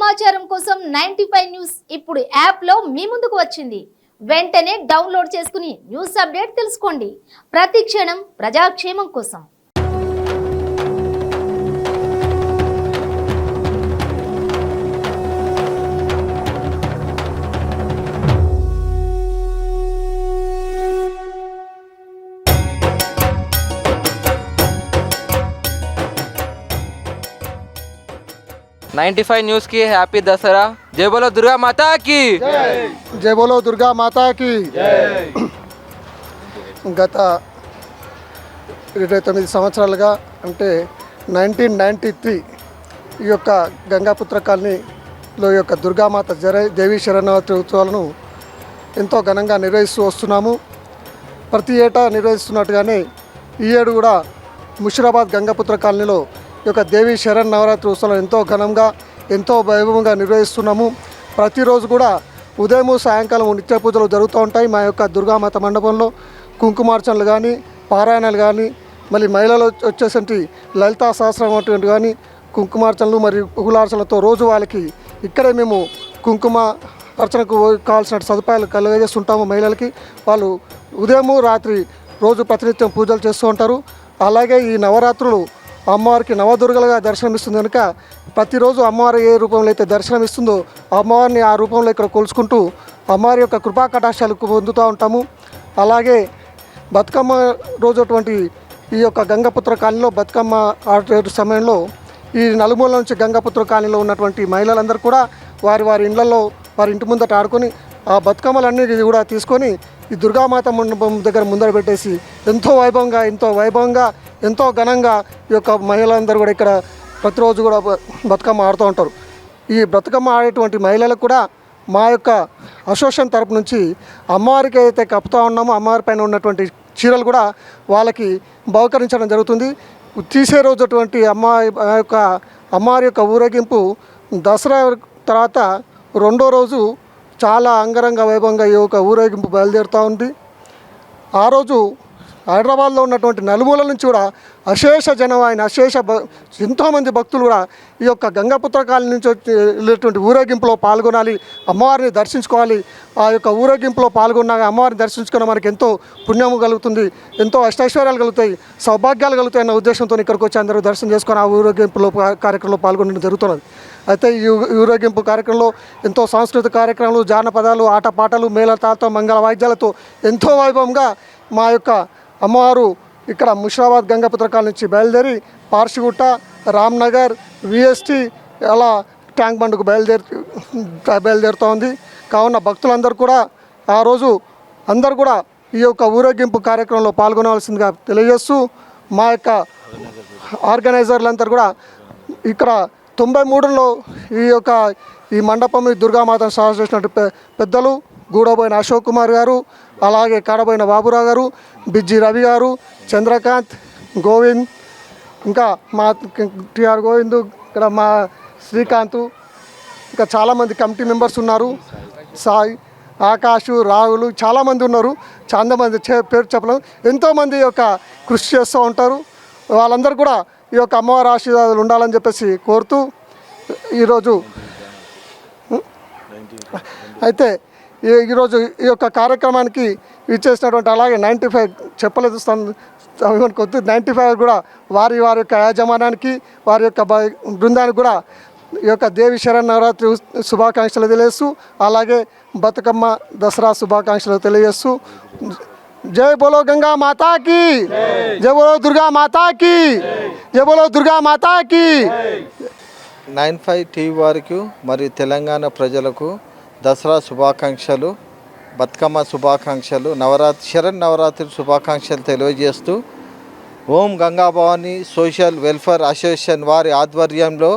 సమాచారం కోసం 95 న్యూస్ ఇప్పుడు యాప్లో మీ ముందుకు వచ్చింది. వెంటనే డౌన్లోడ్ చేసుకుని న్యూస్ అప్డేట్ తెలుసుకోండి. ప్రతి క్షణం ప్రజాక్షేమం కోసం. नाइन्टी न्यूज़ की हैप्पी दशहरा. जय बोलो दुर्गा माता की जय बोलो दुर्गा माता की గత 29 సంవత్సరాలుగా అంటే 1993 ఈ యొక్క గంగాపుత్ర కాలనీలో యొక్క దుర్గామాత దేవీ శరణవరాత్రి ఉత్సవాలను ఎంతో ఘనంగా నిర్వహిస్తూ వస్తున్నాము. ప్రతి ఏటా నిర్వహిస్తున్నట్టుగానే ఈ ఏడు కూడా ముషిరాబాద్ గంగాపుత్ర కాలనీలో ఈ యొక్క దేవీ శరణవరాత్రి ఉత్సవాలను ఎంతో ఘనంగా ఎంతో వైభవంగా నిర్వహిస్తున్నాము. ప్రతిరోజు కూడా ఉదయం సాయంకాలం నిత్య పూజలు జరుగుతూ ఉంటాయి. మా యొక్క దుర్గామాత మండపంలో కుంకుమార్చనలు కానీ పారాయణలు కానీ మళ్ళీ మహిళలు వచ్చేసరికి లలితా సహస్రం అటువంటి కానీ కుంకుమార్చనలు మరియు ఉగులార్చనలతో రోజు వాళ్ళకి ఇక్కడే మేము కుంకుమ అర్చనకు కావాల్సిన సదుపాయాలు కలుగజేస్తుంటాము. మహిళలకి వాళ్ళు ఉదయము రాత్రి రోజు ప్రతినిత్యం పూజలు చేస్తూ ఉంటారు. అలాగే ఈ నవరాత్రులు అమ్మవారికి నవదుర్గలుగా దర్శనమిస్తుంది కనుక ప్రతిరోజు అమ్మవారి ఏ రూపంలో అయితే దర్శనమిస్తుందో అమ్మవారిని ఆ రూపంలో ఇక్కడ కొలుచుకుంటూ అమ్మవారి యొక్క కృపా కటాక్షాలు పొందుతూ ఉంటాము. అలాగే బతుకమ్మ రోజు అటువంటి ఈ యొక్క గంగాపుత్ర కాలనీలో బతుకమ్మ ఆడే సమయంలో ఈ నలుమూల నుంచి గంగాపుత్ర కాలనీలో ఉన్నటువంటి మహిళలందరూ కూడా వారి వారి ఇళ్లలో వారి ఇంటి ముందట ఆడుకొని ఆ బతుకమ్మలన్నీ కూడా తీసుకొని ఈ దుర్గామాత మండపం దగ్గర ముందర పెట్టేసి ఎంతో వైభవంగా ఎంతో ఘనంగా ఈ యొక్క మహిళలందరూ కూడా ఇక్కడ ప్రతిరోజు కూడా బతుకమ్మ ఆడుతూ ఉంటారు. ఈ బతుకమ్మ ఆడేటువంటి మహిళలకు కూడా మా యొక్క అసోసియేషన్ తరపు నుంచి అమ్మవారికి అయితే కప్పుతూ ఉన్నామో అమ్మవారి పైన ఉన్నటువంటి చీరలు కూడా వాళ్ళకి బహుకరించడం జరుగుతుంది. తీసే రోజు అటువంటి అమ్మవారి యొక్క ఊరేగింపు దసరా తర్వాత రెండో రోజు చాలా అంగరంగ వైభవంగా ఈ యొక్క ఊరేగింపు బయలుదేరుతూ ఉంది. ఆ రోజు హైదరాబాద్లో ఉన్నటువంటి నలుమూల నుంచి కూడా అశేష ఎంతోమంది భక్తులు కూడా ఈ యొక్క గంగాపుత్ర కాలనీ నుంచి వెళ్ళేటువంటి ఊరేగింపులో పాల్గొనాలి, అమ్మవారిని దర్శించుకోవాలి. ఆ యొక్క ఊరేగింపులో పాల్గొన్నాక అమ్మవారిని దర్శించుకున్న మనకి ఎంతో పుణ్యము కలుగుతుంది, ఎంతో అష్టైశ్వర్యాలు కలుగుతాయి, సౌభాగ్యాలు కలుగుతాయి అన్న ఉద్దేశంతో ఇక్కడికి వచ్చి అందరూ దర్శనం చేసుకొని ఆ ఊరేగింపులో కార్యక్రమంలో పాల్గొనడం జరుగుతున్నది. అయితే ఈ ఊరేగింపు కార్యక్రమంలో ఎంతో సాంస్కృతిక కార్యక్రమాలు, జానపదాలు, ఆటపాటలు, మేళతాళతో, మంగళ వాయిద్యాలతో ఎంతో వైభవంగా మా యొక్క అమ్మవారు ఇక్కడ ముషిరాబాద్ గంగాపుత్ర కాలనీ నుంచి బయలుదేరి పార్షిగుట్ట, రామ్నగర్, విఎస్టీ అలా ట్యాంక్ బండ్కు బయలుదేరుతూ ఉంది. కావున భక్తులందరూ కూడా ఆ రోజు అందరూ కూడా ఈ యొక్క ఊరేగింపు కార్యక్రమంలో పాల్గొనవలసిందిగా తెలియజేస్తూ మా యొక్క ఆర్గనైజర్లందరూ కూడా ఇక్కడ 93లో ఈ మండపం ఈ దుర్గామాతను సహాయం చేసినట్టు పెద్దలు గూడబోయిన అశోక్ కుమార్ గారు, అలాగే కాడబోయిన బాబురావు గారు, బిజ్జి రవి గారు, చంద్రకాంత్, గోవింద్, ఇంకా మా టిఆర్ గోవింద్, ఇక్కడ మా శ్రీకాంత్, ఇంకా చాలామంది కమిటీ మెంబర్స్ ఉన్నారు. సాయి, ఆకాషు, రాహులు చాలామంది ఉన్నారు. చాలా మంది పేరు చెప్పలేము. ఎంతోమంది యొక్క కృషి చేస్తూ ఉంటారు. వాళ్ళందరూ కూడా ఈ యొక్క అమ్మవారి ఆశీర్వాదాలు ఉండాలని చెప్పేసి కోరుతూ ఈరోజు అయితే ఈరోజు ఈ యొక్క కార్యక్రమానికి ఇచ్చేసినటువంటి అలాగే 95 చెప్పలేదు కొద్ది 95 కూడా వారి యొక్క యాజమాన్యానికి వారి యొక్క బృందానికి కూడా ఈ యొక్క దేవి శరణవరాత్రి శుభాకాంక్షలు తెలియజేస్తూ అలాగే బతుకమ్మ దసరా శుభాకాంక్షలు తెలియజేస్తూ జై బోలో గంగా మాతాకి, జై బోలో దుర్గా మాతాకి, జై బోలో దుర్గా మాతాకి. 95 టీవీ వారికి మరియు తెలంగాణ ప్రజలకు దసరా శుభాకాంక్షలు, బతుకమ్మ శుభాకాంక్షలు, శరన్నవరాత్రి శుభాకాంక్షలు తెలియజేస్తూ Om Ganga Bhavani social welfare association వారి ఆధ్వర్యంలో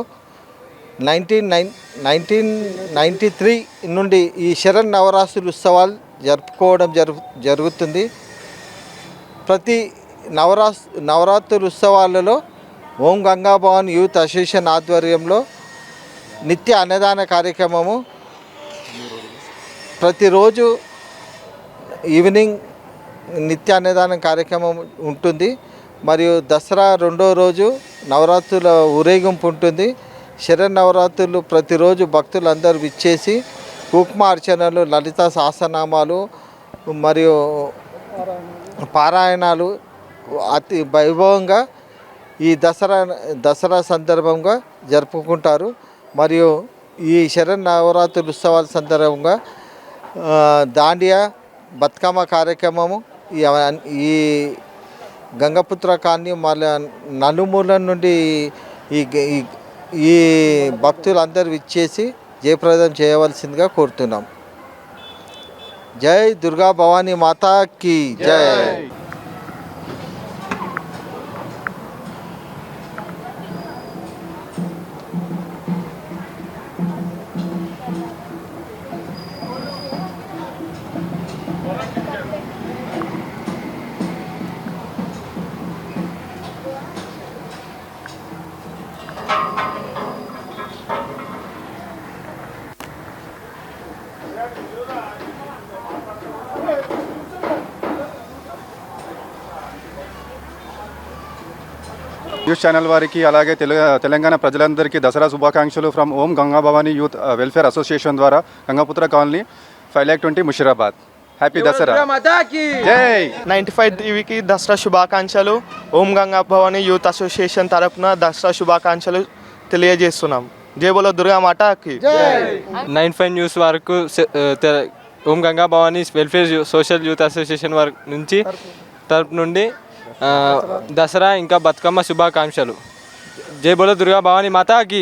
1993 నుండి ఈ శరన్నవరాత్రి ఉత్సవాలు జరుపుకోవడం జరుగుతుంది. ప్రతి నవరాత్రి ఉత్సవాలలో ఓం గంగా భవాని యూత్ అసోసియేషన్ ఆధ్వర్యంలో నిత్య అన్నదాన కార్యక్రమము ప్రతిరోజు ఈవినింగ్ నిత్య అన్నదాన కార్యక్రమం ఉంటుంది. మరియు దసరా రెండో రోజు నవరాత్రుల ఊరేగింపు ఉంటుంది. శరన్నవరాత్రులు ప్రతిరోజు భక్తులందరూ విచ్చేసి కుంకుమార్చనలు, లలిత సహస్రనామాలు మరియు పారాయణాలు అతి వైభవంగా ఈ దసరా సందర్భంగా జరుపుకుంటారు. మరియు ఈ శరన్నవరాత్రుల ఉత్సవాల సందర్భంగా దాండియా బతుకమ్మ కార్యక్రమము ఈ గంగపుత్ర కాలనీ మళ్ళీ నలుమూల నుండి ఈ భక్తులందరూ ఇచ్చేసి జయప్రదం చేయవలసిందిగా కోరుతున్నాం. జై దుర్గా భవానీ మాతాకి జై. న్యూస్ ఛానల్ వారికి అలాగే తెలంగాణ ప్రజలందరికీ దసరా శుభాకాంక్షలు from Om Ganga Bhavani youth welfare association ద్వారా గంగాపుత్ర కాలనీ 520 ముషిరాబాద్. హ్యాపీ దసరా. జై. 95 టీవీకి దసరా శుభాకాంక్షలు. ఓం గంగా భవానీ యూత్ అసోసియేషన్ తరపున దసరా శుభాకాంక్షలు తెలియజేస్తున్నాం. జై బోలో దుర్గా మాతాకి. 95 న్యూస్ వరకు Om Ganga Bhavani welfare social youth association తరపు నుండి దసరా ఇంకా బతుకమ్మ శుభాకాంక్షలు. జై బోలో దుర్గా భవానీ మాతాకి.